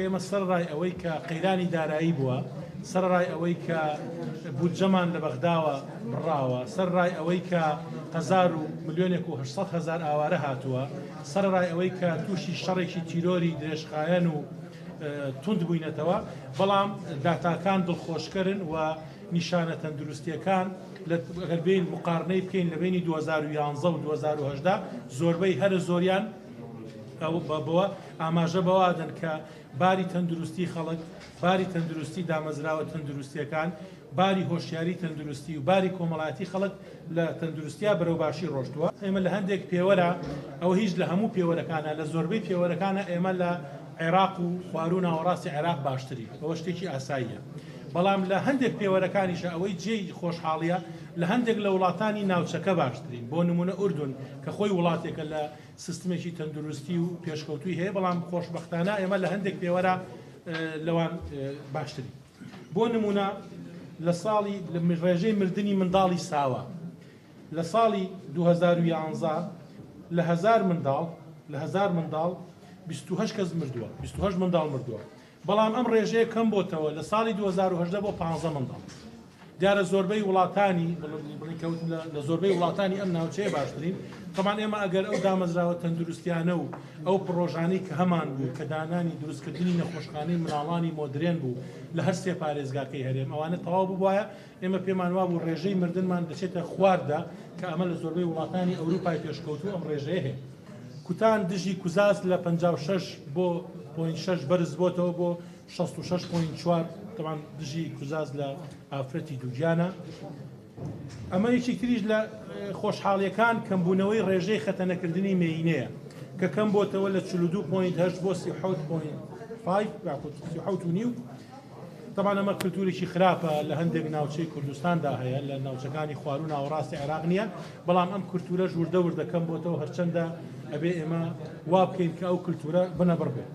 ئێمە سەرڕای ئەوەی کە قەیرانی دارایی بووە، سەرڕای ئەوەی کە بودجەمان لە بەغداوە بڕاوە، سەرڕای ئەوەی کە 1,800,000 ئاوارە هاتووە، سەرڕای ئەوەی کە تووشی شەڕێکی تیرۆری درێژخایەن و توند بووینەتەوە، بەڵام داتاکان دڵخۆشکردن و نیشانە تەندروستیەکان ئەگەر بین مقارنەی بکەین لە بینی 2011 و 2010 زۆربەی هەرە زۆریان بەوە ئاماژە بەوادن کە باری تەندروستی خەڵک، باری تەندروستی دامەزراوە تەندروستیەکان، باری هۆشیاری تەندروستی و باری کۆمەڵایەتی خەڵک لە تەندروستیا بەرەو باشی ڕۆشتووە. ئێمە لە هەندێک پێوەرە ئەوە هیچ لە هەموو پێوەرەکانە لە زۆربەی پێوەرەکانە ئێمە لە عێراق و خوارو ناوەڕاستی عێراق باشتری، ئەوە شتێکی ئاساییە. بەڵام لە هەندێک پێوەرەکانیشە ئەوەی جێی خۆشحاڵیە لە هەندێک لە وڵاتانی ناوچەکە باشترین، بۆ نمونە ئوردون کە خۆی وڵاتێکە لە سیستمێکی تەندروستی و پێشکەوتوی هەیە، بەڵام خۆشبەختانە ئێمە لە هەندێک پێوەرە لەوان باشترین. بۆ نمونە لە ساڵی ڕێژەی مردنی منداڵی ساوە لە ساڵی 2011 لە 1000 منداڵ 28 کەس مردووە، 28 منداڵ مردووە. بەڵام ئەم ڕێژەیە کەم بۆتەوە لە ساڵی 2010 بۆ 15 منداڵ. دیارە زۆربەی وڵاتانی لە زۆربەی وڵاتانی ئەم ناوچەیە باشترین. تەمان ئێمە ئەگەر ئەو دامەزراوە تەندروستیانە و ئەو پرۆژانەی کە هەمان بوو کە دانانی دروستکردنی نەخۆشخانەی مناڵانی مۆدرێن بوو لە هەر سێ پارێزگاکەی هەرێم ئەوانە تەواو بووایە، ئێمە پێمان وا بوو ڕێژەی مردنمان دەچێتە خواردا کە ئەمە لە زۆربەی وڵاتانی ئەوروپای پێشکەوتوو ئەم ڕێژەیە هەیە. کوتان دژی کوزاز لە 56 بۆ 0.6 بەرز بۆتەوە بۆ 66.4 تەمان دژی کوزاز لە ئافرەتی دووگیانە. ئەمە یەکی تریش لە خۆشحاڵیەکان کەمبوونەوەی ڕێژەی خەتەنەکردنی مێینەیە کە کەم بۆتەوە لە 42.8 بۆ 37.5 تەمان ئەمە کللتورێکی خراپە لە هەندێک ناوچەی کوردستاندا هەیە، لە ناوچەکانی خوارو ناوەڕاستی عێراق نییە، بەڵام ئەم کللتورە ژووردە وردەکەم بۆتەوە هەرچەندە ئەبێ ئێمە وا بکەین کە ئەو کللتورە بنەبڕ بێت.